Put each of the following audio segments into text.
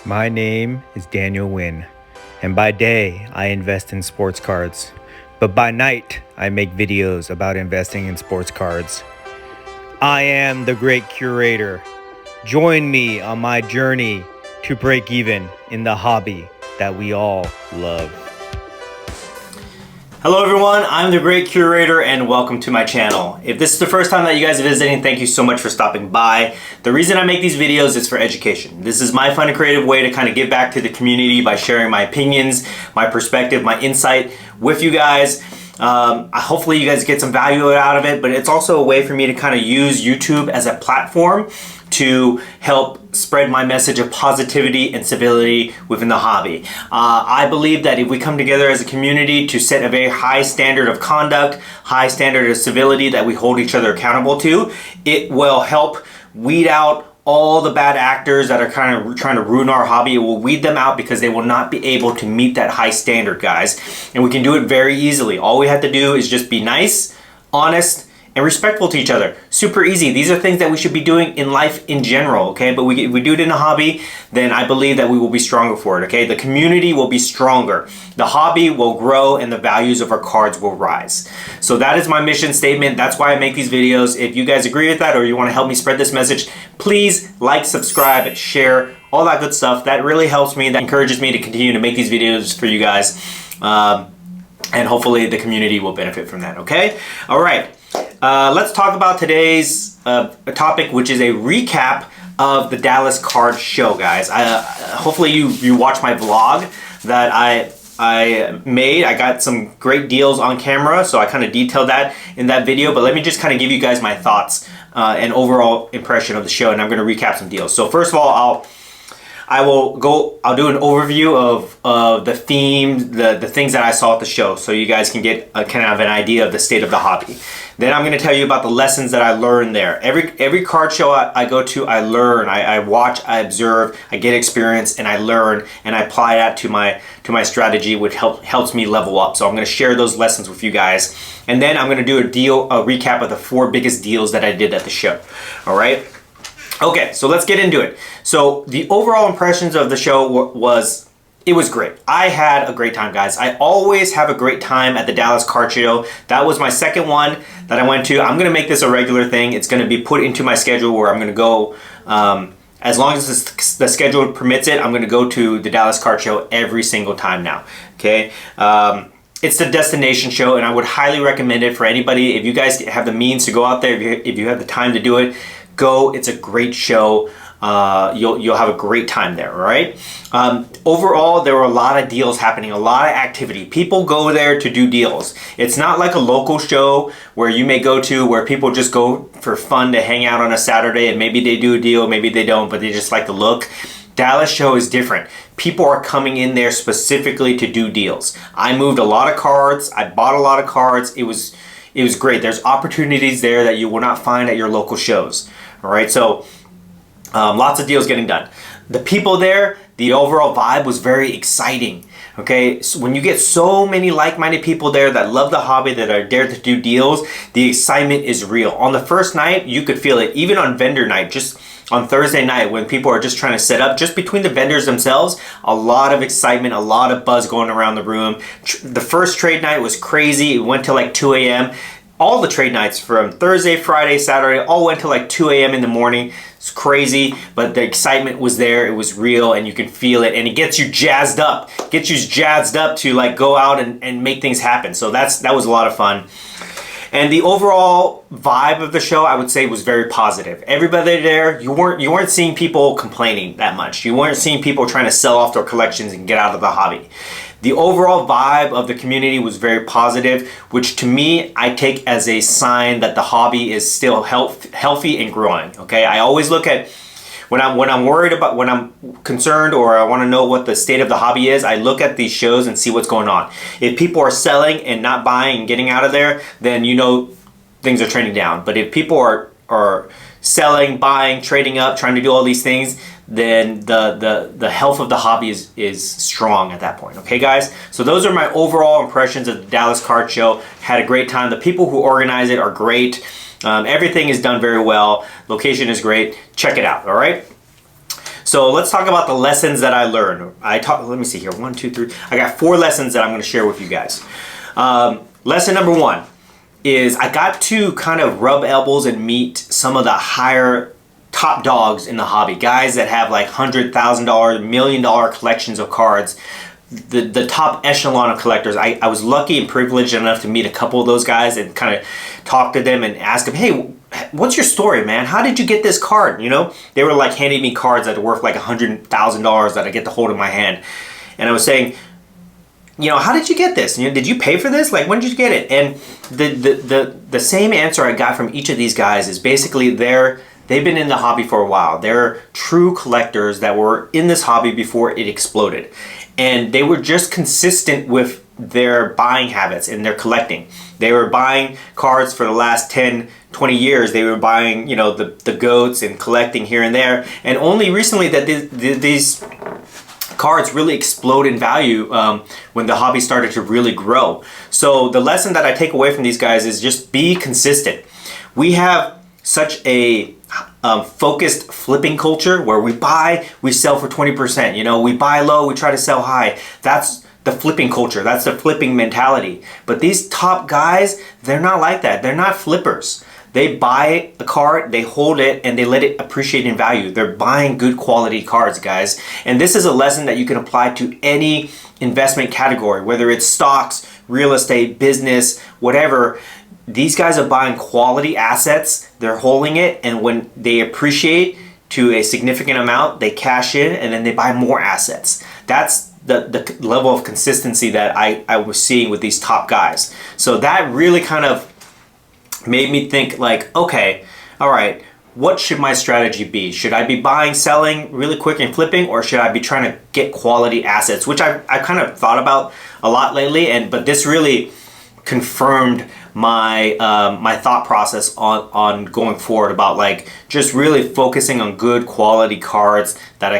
My name is Daniel Wynn, and by day I invest in sports cards, but by night I make videos about investing in sports cards. I am the great curator. Join me on my journey to break even in the hobby that we all love. Hello everyone, I'm the Great Curator and welcome to my channel. If this is the first time that you guys are visiting, thank you so much for stopping by. The reason I make these videos is for education. This is my fun and creative way to kind of give back to the community by sharing my opinions, my perspective, my insight with you guys. Hopefully you guys get some value out of it, but it's also a way for me to kind of use YouTube as a platform to help spread my message of positivity and civility within the hobby. I believe that if we come together as a community to set a very high standard of conduct, high standard of civility that we hold each other accountable to, it will help weed out all the bad actors that are kind of trying to ruin our hobby. It will weed them out because they will not be able to meet that high standard, guys. And we can do it very easily. All we have to do is just be nice, honest, and respectful to each other. Super easy. These are things that we should be doing in life in general, okay? But if we do it in a hobby, then I believe that we will be stronger for it, okay? The community will be stronger. The hobby will grow and the values of our cards will rise. So that is my mission statement. That's why I make these videos. If you guys agree with that or you want to help me spread this message, please like, subscribe, share, all that good stuff. That really helps me. That encourages me to continue to make these videos for you guys. And hopefully the community will benefit from that, okay? All right. Let's talk about today's topic, which is a recap of the Dallas Card Show, guys. Hopefully you watched my vlog that I made. I got some great deals on camera, so I kind of detailed that in that video. But let me just kind of give you guys my thoughts and overall impression of the show, and I'm going to recap some deals. So first of all, I'll do an overview of the theme, the things that I saw at the show, so you guys can get a kind of an idea of the state of the hobby. Then I'm going to tell you about the lessons that I learned there. Every card show I go to, I learn, I watch, I observe, I get experience, and I learn, and I apply that to my strategy, which helps me level up. So I'm going to share those lessons with you guys, and then I'm going to do a recap of the 4 biggest deals that I did at the show. All right. Okay, so let's get into it. So the overall impressions of the show was great. I had a great time, guys. I always have a great time at the Dallas Card Show. That was my second one that I went to. I'm going to make this a regular thing. It's going to be put into my schedule where I'm going to go, as long as the schedule permits it, I'm going to go to the Dallas Card Show every single time now, okay? It's the destination show, and I would highly recommend it for anybody. If you guys have the means to go out there, if you have the time to do it, go. It's a great show. You'll have a great time there, all right? Overall, there were a lot of deals happening, a lot of activity. People go there to do deals. It's not like a local show where you may go to where people just go for fun to hang out on a Saturday and maybe they do a deal, maybe they don't, but they just like the look. Dallas show is different. People are coming in there specifically to do deals. I moved a lot of cards. I bought a lot of cards. It was great. There's opportunities there that you will not find at your local shows. All right, so lots of deals getting done. The people there, the overall vibe was very exciting. Okay, so when you get so many like-minded people there that love the hobby, that are there to do deals, the excitement is real. On the first night, you could feel it. Even on vendor night, just on Thursday night, when people are just trying to set up, just between the vendors themselves, a lot of excitement, a lot of buzz going around the room. The first trade night was crazy. It went till like 2 a.m. All the trade nights from Thursday, Friday, Saturday, all went till like 2 a.m. in the morning. It's crazy, but the excitement was there. It was real, and you can feel it, and it gets you jazzed up. Gets you jazzed up to like go out and make things happen. So that was a lot of fun. And the overall vibe of the show, I would say, was very positive. Everybody there, you weren't seeing people complaining that much. You weren't seeing people trying to sell off their collections and get out of the hobby. The overall vibe of the community was very positive, which to me, I take as a sign that the hobby is still healthy and growing, okay? I always look at, when I'm worried about, when I'm concerned or I want to know what the state of the hobby is, I look at these shows and see what's going on. If people are selling and not buying and getting out of there, then you know things are trending down. But if people are selling, buying, trading up, trying to do all these things, then the health of the hobby is strong at that point. Okay, guys? So those are my overall impressions of the Dallas Card Show. Had a great time. The people who organize it are great. Everything is done very well. Location is great. Check it out, all right? So let's talk about the lessons that I learned. Let me see here, 1, 2, 3. I got 4 lessons that I'm gonna share with you guys. Lesson number 1 is I got to kind of rub elbows and meet some of the higher top dogs in the hobby. Guys that have like $100,000, $1 million collections of cards. The top echelon of collectors. I was lucky and privileged enough to meet a couple of those guys and kind of talk to them and ask them, hey, what's your story, man? How did you get this card? You know, they were like handing me cards that were worth like $100,000 that I get to hold in my hand. And I was saying, you know, how did you get this? You know, did you pay for this? Like, when did you get it? And the same answer I got from each of these guys is basically they've been in the hobby for a while. They're true collectors that were in this hobby before it exploded. And they were just consistent with their buying habits and their collecting. They were buying cards for the last 10, 20 years. They were buying, you know, the GOATs and collecting here and there. And only recently that these cards really explode in value when the hobby started to really grow. So the lesson that I take away from these guys is just be consistent. We have such a focused flipping culture where we buy, we sell for 20%. You know, we buy low, we try to sell high. That's the flipping culture. That's the flipping mentality. But these top guys, they're not like that. They're not flippers. They buy a card, they hold it, and they let it appreciate in value. They're buying good quality cards, guys. And this is a lesson that you can apply to any investment category, whether it's stocks, real estate, business, whatever. These guys are buying quality assets, they're holding it, and when they appreciate to a significant amount, they cash in and then they buy more assets. That's the level of consistency that I was seeing with these top guys. So that really kind of made me think like, okay, all right, what should my strategy be? Should I be buying, selling really quick and flipping, or should I be trying to get quality assets? Which I kind of thought about a lot lately, but this really confirmed my my thought process on going forward about like just really focusing on good quality cards that I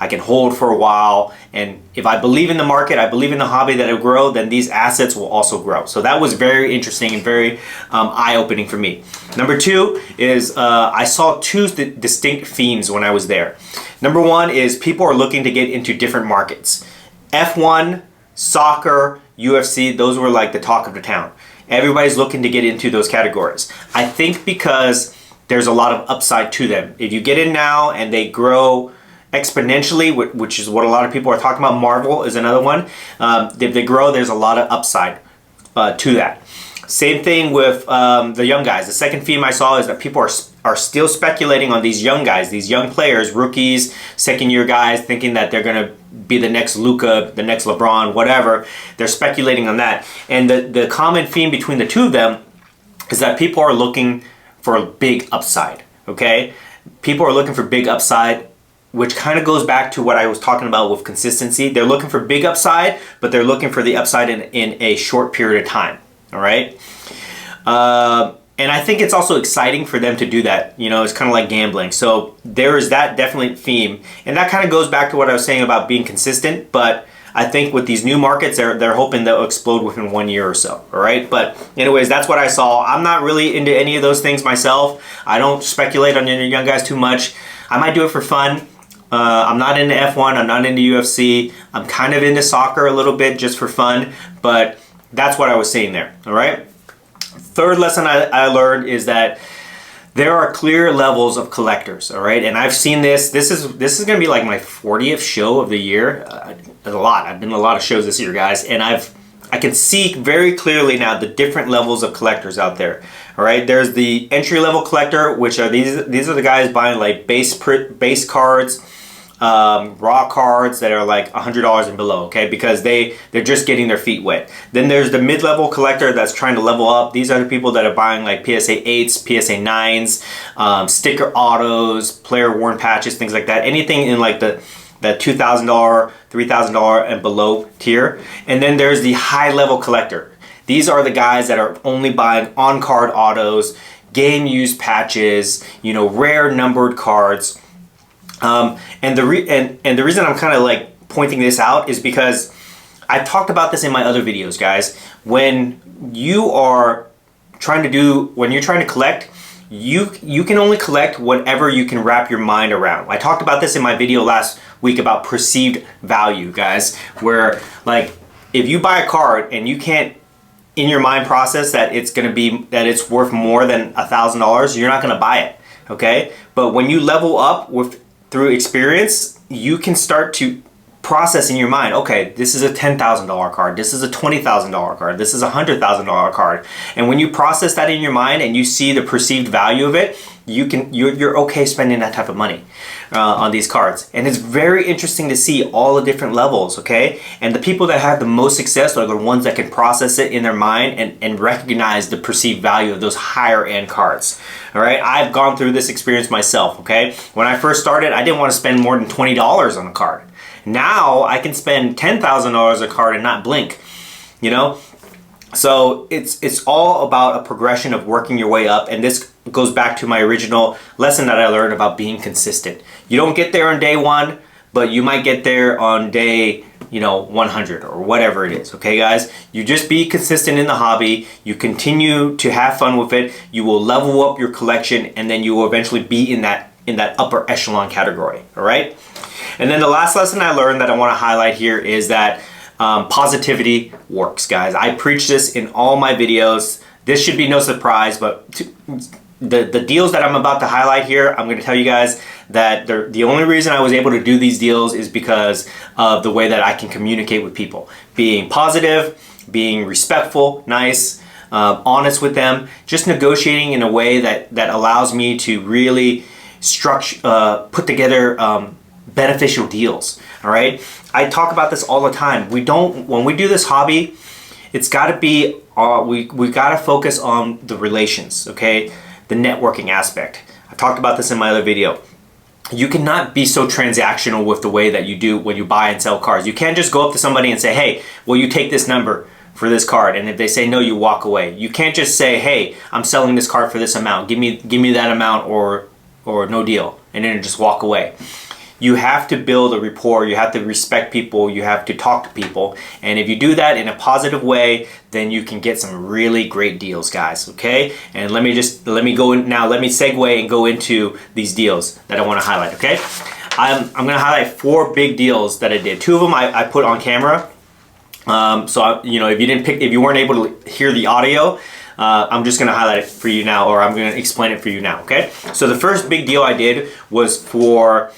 can hold for a while. And if I believe in the market, I believe in the hobby that it'll grow, then these assets will also grow. So that was very interesting and very eye-opening for me. Number 2 is I saw 2 distinct themes when I was there. Number 1 is people are looking to get into different markets. F1, soccer, UFC, those were like the talk of the town. Everybody's looking to get into those categories. I think because there's a lot of upside to them. If you get in now and they grow exponentially, which is what a lot of people are talking about. Marvel is another one. If they grow, there's a lot of upside to that. Same thing with the young guys. The second theme I saw is that people are still speculating on these young guys, these young players, rookies, second-year guys, thinking that they're going to be the next Luka, the next LeBron, whatever. They're speculating on that. And the common theme between the two of them is that people are looking for a big upside, okay? People are looking for big upside, which kind of goes back to what I was talking about with consistency. They're looking for big upside, but they're looking for the upside in a short period of time, all right? And I think it's also exciting for them to do that. You know, it's kind of like gambling. So there is that definitely theme. And that kind of goes back to what I was saying about being consistent. But I think with these new markets, they're hoping they'll explode within 1 year or so. All right. But anyways, that's what I saw. I'm not really into any of those things myself. I don't speculate on any young guys too much. I might do it for fun. I'm not into F1. I'm not into UFC. I'm kind of into soccer a little bit just for fun. But that's what I was saying there. All right. Third lesson I learned is that there are clear levels of collectors, all right? And I've seen this. This is going to be like my 40th show of the year. A lot. I've been to a lot of shows this year, guys, and I can see very clearly now the different levels of collectors out there. All right, there's the entry-level collector, which are these are the guys buying like base cards, raw cards that are like $100 and below, okay, because they're just getting their feet wet. Then there's the mid-level collector that's trying to level up. These are the people that are buying like PSA 8s, PSA 9s, sticker autos, player worn patches, things like that. Anything in like the $2,000, $3,000 and below tier. And then there's the high-level collector. These are the guys that are only buying on-card autos, game-used patches, you know, rare numbered cards. And the reason I'm kind of like pointing this out is because I talked about this in my other videos, guys. When you're trying to collect, you can only collect whatever you can wrap your mind around. I talked about this in my video last week about perceived value, guys, where like if you buy a card and you can't in your mind process that it's worth more than $1,000, you're not going to buy it, okay? But when you level up through experience, you can start to process in your mind, okay, this is a $10,000 card, this is a $20,000 card, this is a $100,000 card. And when you process that in your mind and you see the perceived value of it, you're okay spending that type of money on these cards. And it's very interesting to see all the different levels, okay? And the people that have the most success are the ones that can process it in their mind and recognize the perceived value of those higher end cards. All right, I've gone through this experience myself, okay? When I first started, I didn't want to spend more than $20 on a card. Now I can spend $10,000 a card and not blink, you know? So it's all about a progression of working your way up, and this goes back to my original lesson that I learned about being consistent. You don't get there on day one, but you might get there on day 100 or whatever it is, okay guys? You just be consistent in the hobby, you continue to have fun with it, you will level up your collection, and then you will eventually be in that upper echelon category, all right? And then the last lesson I learned that I want to highlight here is that positivity works, guys. I preach this in all my videos. This should be no surprise, but the deals that I'm about to highlight here, I'm going to tell you guys that the only reason I was able to do these deals is because of the way that I can communicate with people. Being positive, being respectful, nice, honest with them, just negotiating in a way that allows me to really put together beneficial deals. All right, I talk about this all the time. When we do this hobby, it's got to be we got to focus on the relations, okay, the networking aspect. I talked about this in my other video. You cannot be so transactional with the way that you do when you buy and sell cards. You can't just go up to somebody and say, hey, will you take this number for this card? And if they say no, you walk away. You can't just say, hey, I'm selling this card for this amount, give me that amount or no deal, and then just walk away. You have to build a rapport, you have to respect people, you have to talk to people. And if you do that in a positive way, then you can get some really great deals, guys, okay? And let me segue and go into these deals that I want to highlight, okay? I'm going to highlight 4 big deals that I did. 2 of them I put on camera. If you weren't able to hear the audio, I'm just going to highlight it for you now, or I'm going to explain it for you now, okay? So the first big deal I did was for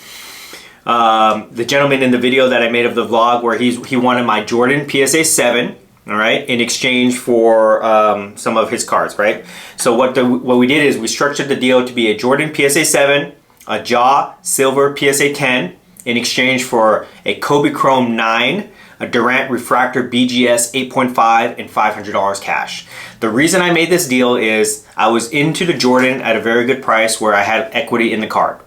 the gentleman in the video that I made of the vlog, where he wanted my Jordan PSA 7, all right, in exchange for some of his cards, right? So what we did is we structured the deal to be a Jordan PSA 7, a Jaw Silver PSA 10, in exchange for a Kobe Chrome 9, a Durant Refractor BGS 8.5, and $500 cash. The reason I made this deal is I was into the Jordan at a very good price where I had equity in the card.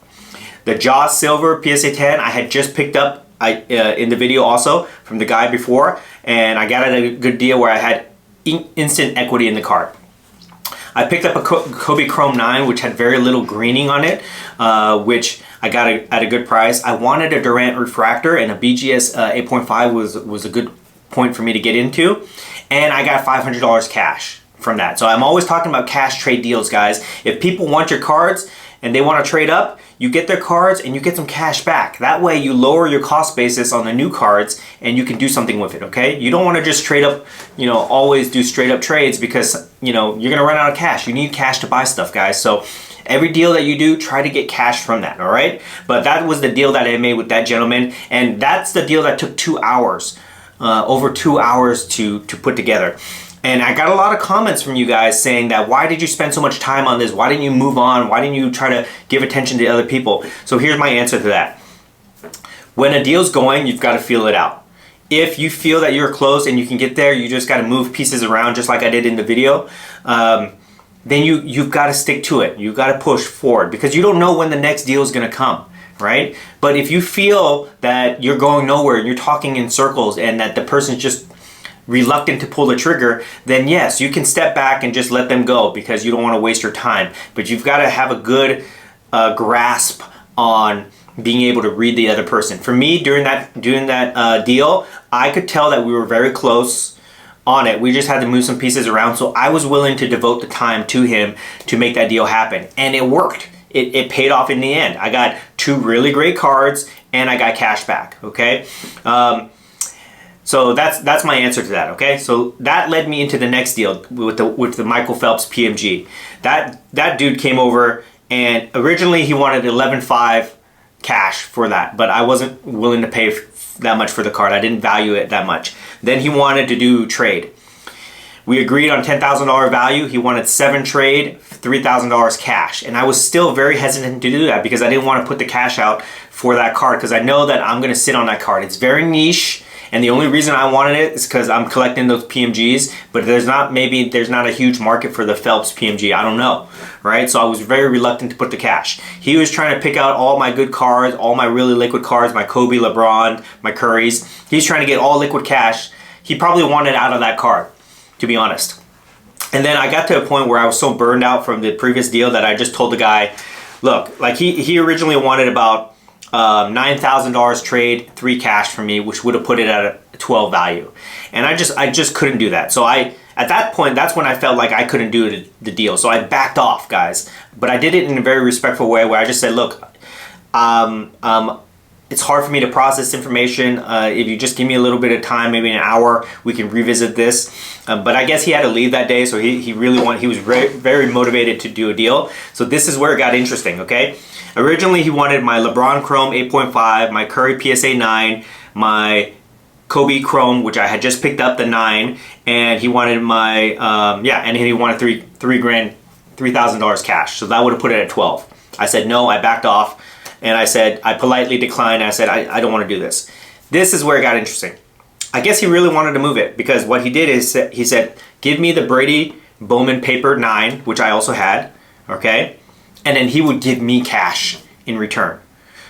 The Jaw Silver PSA 10 I had just picked up in the video also from the guy before, and I got it at a good deal where I had instant equity in the card. I picked up a Kobe Chrome 9, which had very little greening on it, which I got at a good price. I wanted a Durant Refractor, and a BGS 8.5 was a good point for me to get into, and I got $500 cash from that. So I'm always talking about cash trade deals, guys. If people want your cards and they want to trade up, you get their cards and you get some cash back. That way you lower your cost basis on the new cards and you can do something with it, okay? You don't want to just trade up, always do straight up trades, because, you're going to run out of cash. You need cash to buy stuff, guys. So every deal that you do, try to get cash from that, all right? But that was the deal that I made with that gentleman, and that's the deal that took 2 hours, over 2 hours to put together. And I got a lot of comments from you guys saying that, why did you spend so much time on this? Why didn't you move on? Why didn't you try to give attention to other people? So here's my answer to that. When a deal's going, you've got to feel it out. If you feel that you're close and you can get there, you just got to move pieces around just like I did in the video. Then you've got to stick to it. You've got to push forward, because you don't know when the next deal is going to come, right? But if you feel that you're going nowhere and you're talking in circles and that the person's just reluctant to pull the trigger, then yes, you can step back and just let them go, because you don't want to waste your time. But you've got to have a good grasp on being able to read the other person. For me, during that deal, I could tell that we were very close on it. We just had to move some pieces around. So I was willing to devote the time to him to make that deal happen. And it worked. It paid off in the end. I got 2 really great cards and I got cash back, okay? So that's my answer to that, okay? So that led me into the next deal with the Michael Phelps PMG. That dude came over, and originally he wanted 11.5 cash for that, but I wasn't willing to pay that much for the card. I didn't value it that much. Then he wanted to do trade. We agreed on $10,000 value. He wanted 7 trade, $3,000 cash. And I was still very hesitant to do that because I didn't want to put the cash out for that card because I know that I'm going to sit on that card. It's very niche. And the only reason I wanted it is because I'm collecting those PMGs, but there's not a huge market for the Phelps PMG. I don't know, right? So I was very reluctant to put the cash. He was trying to pick out all my good cards, all my really liquid cards, my Kobe, LeBron, my Currys. He's trying to get all liquid cash. He probably wanted out of that card, to be honest. And then I got to a point where I was so burned out from the previous deal that I just told the guy, look, like he originally wanted about $9,000 trade, 3 cash from me, which would have put it at a 12 value. And I just couldn't do that. So at that point, that's when I felt like I couldn't do the deal. So I backed off, guys. But I did it in a very respectful way where I just said, look, it's hard for me to process information. If you just give me a little bit of time, maybe an hour, we can revisit this. But I guess he had to leave that day, so he was very, very motivated to do a deal. So this is where it got interesting, okay? Originally, he wanted my LeBron Chrome 8.5, my Curry PSA 9, my Kobe Chrome, which I had just picked up the 9, and he wanted my, and he wanted $3,000 cash. So that would have put it at 12. I said no, I backed off. And I said, I politely declined. I said, I don't want to do this. This is where it got interesting. I guess he really wanted to move it because what he did is he said, give me the Brady Bowman paper 9, which I also had, okay? And then he would give me cash in return.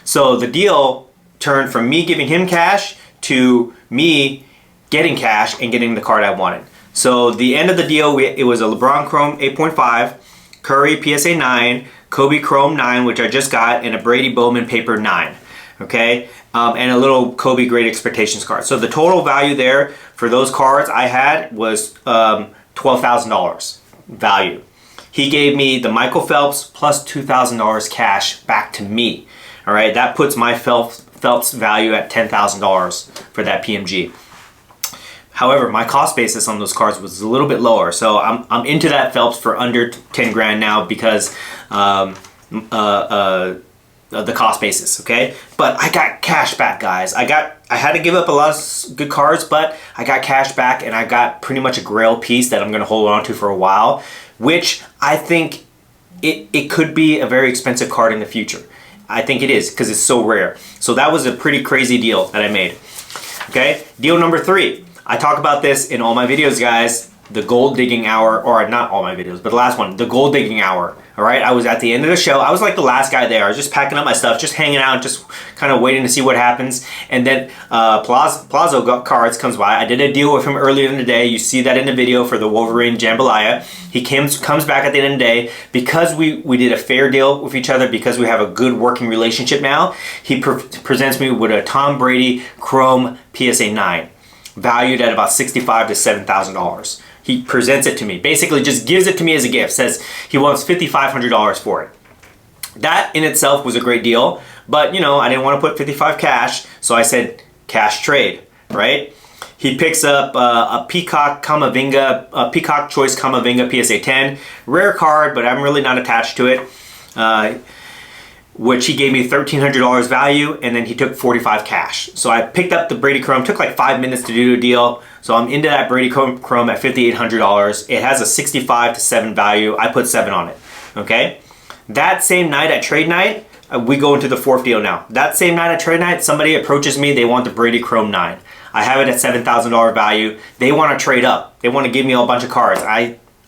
So the deal turned from me giving him cash to me getting cash and getting the card I wanted. So the end of the deal, it was a LeBron Chrome 8.5, Curry PSA 9, Kobe Chrome 9, which I just got, and a Brady Bowman paper 9, okay? And a little Kobe Great Expectations card. So the total value there for those cards I had was $12,000 value. He gave me the Michael Phelps plus $2,000 cash back to me, all right? That puts my Phelps value at $10,000 for that PMG. However, my cost basis on those cards was a little bit lower, so I'm into that Phelps for under 10 grand now because the cost basis, okay? But I got cash back, guys. I had to give up a lot of good cards, but I got cash back and I got pretty much a grail piece that I'm gonna hold on to for a while, which I think it could be a very expensive card in the future. I think it is because it's so rare. So that was a pretty crazy deal that I made, okay? Deal number 3. I talk about this in all my videos, guys. The gold digging hour, or not all my videos, but the last one, the gold digging hour. All right, I was at the end of the show. I was like the last guy there. I was just packing up my stuff, just hanging out, just kind of waiting to see what happens. And then Plazo Cards comes by. I did a deal with him earlier in the day. You see that in the video for the Wolverine Jambalaya. He comes back at the end of the day because we did a fair deal with each other, because we have a good working relationship now. He presents me with a Tom Brady Chrome PSA 9. Valued at about $65,000 to $7,000. He presents it to me, basically just gives it to me as a gift, says he wants $5,500 for it. That in itself was a great deal, but you know, I didn't want to put 55 cash, so I said cash trade, right? He picks up a Peacock Choice Kamavinga PSA 10, rare card, but I'm really not attached to it. Which he gave me $1,300 value, and then he took 45 cash. So I picked up the Brady Chrome, took like 5 minutes to do a deal. So I'm into that Brady Chrome at $5,800. It has a 65 to 7 value. I put 7 on it, okay? That same night at trade night, we go into the 4th deal now. That same night at trade night, somebody approaches me, they want the Brady Chrome 9. I have it at $7,000 value. They want to trade up. They want to give me a bunch of cards.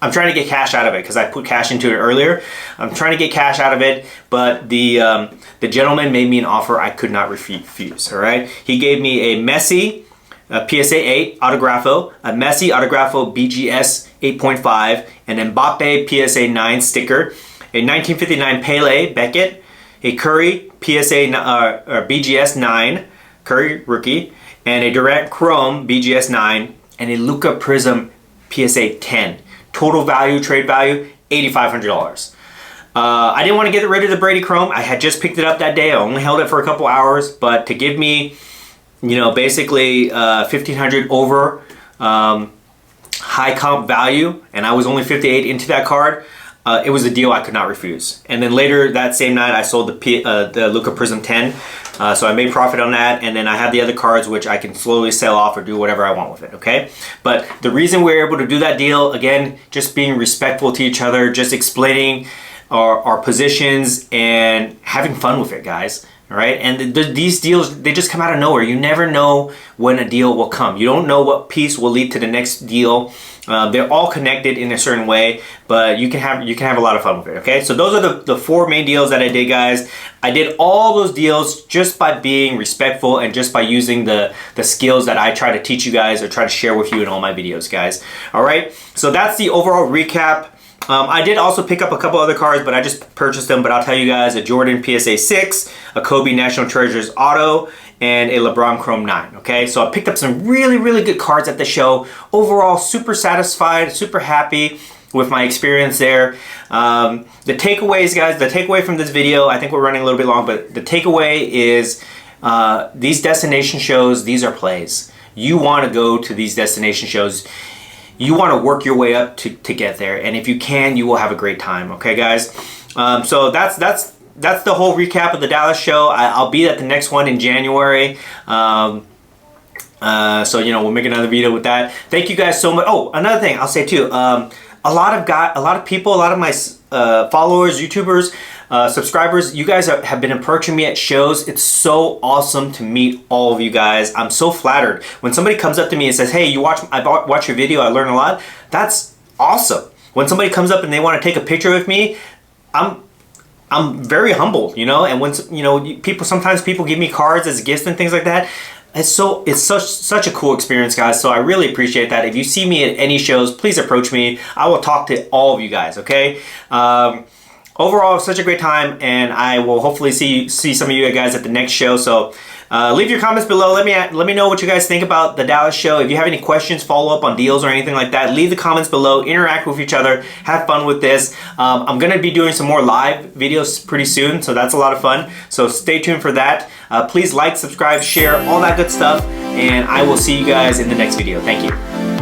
I'm trying to get cash out of it because I put cash into it earlier. I'm trying to get cash out of it, but the gentleman made me an offer I could not refuse, all right? He gave me a Messi PSA 8 Autografo, a Messi Autografo BGS 8.5, an Mbappe PSA 9 sticker, a 1959 Pele Beckett, a Curry PSA BGS 9, Curry rookie, and a Durant Chrome BGS 9, and a Luka Prism PSA 10. Total value, trade value, $8,500. I didn't want to get rid of the Brady Chrome. I had just picked it up that day. I only held it for a couple hours, but to give me, you know, basically $1,500 over high comp value, and I was only 58 into that card, it was a deal I could not refuse. And then later that same night, I sold the Luka Prism 10, so I made profit on that, and then I have the other cards which I can slowly sell off or do whatever I want with it, okay? But the reason we were able to do that deal, again, just being respectful to each other, just explaining our positions and having fun with it, guys. All right, and these deals, they just come out of nowhere. You never know when a deal will come. You don't know what piece will lead to the next deal. They're all connected in a certain way, but you can have a lot of fun with it. Okay, so those are the 4 main deals that I did, guys. I did all those deals just by being respectful and just by using the skills that I try to teach you guys or try to share with you in all my videos, guys. All right, so that's the overall recap. I did also pick up a couple other cards, but I just purchased them. But I'll tell you guys, a Jordan PSA 6, a Kobe National Treasures Auto, and a LeBron Chrome 9, okay? So I picked up some really, really good cards at the show. Overall, super satisfied, super happy with my experience there. The takeaways, guys, the takeaway from this video, I think we're running a little bit long, but the takeaway is these destination shows, these are plays. You want to go to these destination shows. You want to work your way up to get there, and if you can, you will have a great time. Okay, guys. So that's the whole recap of the Dallas show. I'll be at the next one in January. So you know, we'll make another video with that. Thank you guys so much. Oh, another thing I'll say too. A lot of people, a lot of my followers, YouTubers, subscribers, you guys have been approaching me at shows. It's so awesome to meet all of you guys. I'm so flattered. When somebody comes up to me and says, hey, I watch your video, I learned a lot, that's awesome. When somebody comes up and they want to take a picture with me, I'm very humbled, you know, and when, you know, sometimes people give me cards as gifts and things like that. It's such a cool experience, guys. So I really appreciate that. If you see me at any shows, please approach me. I will talk to all of you guys, okay? Overall, such a great time, and I will hopefully see some of you guys at the next show. So leave your comments below. Let me know what you guys think about the Dallas show. If you have any questions, follow up on deals or anything like that, leave the comments below. Interact with each other. Have fun with this. I'm going to be doing some more live videos pretty soon, so that's a lot of fun. So stay tuned for that. Please like, subscribe, share, all that good stuff, and I will see you guys in the next video. Thank you.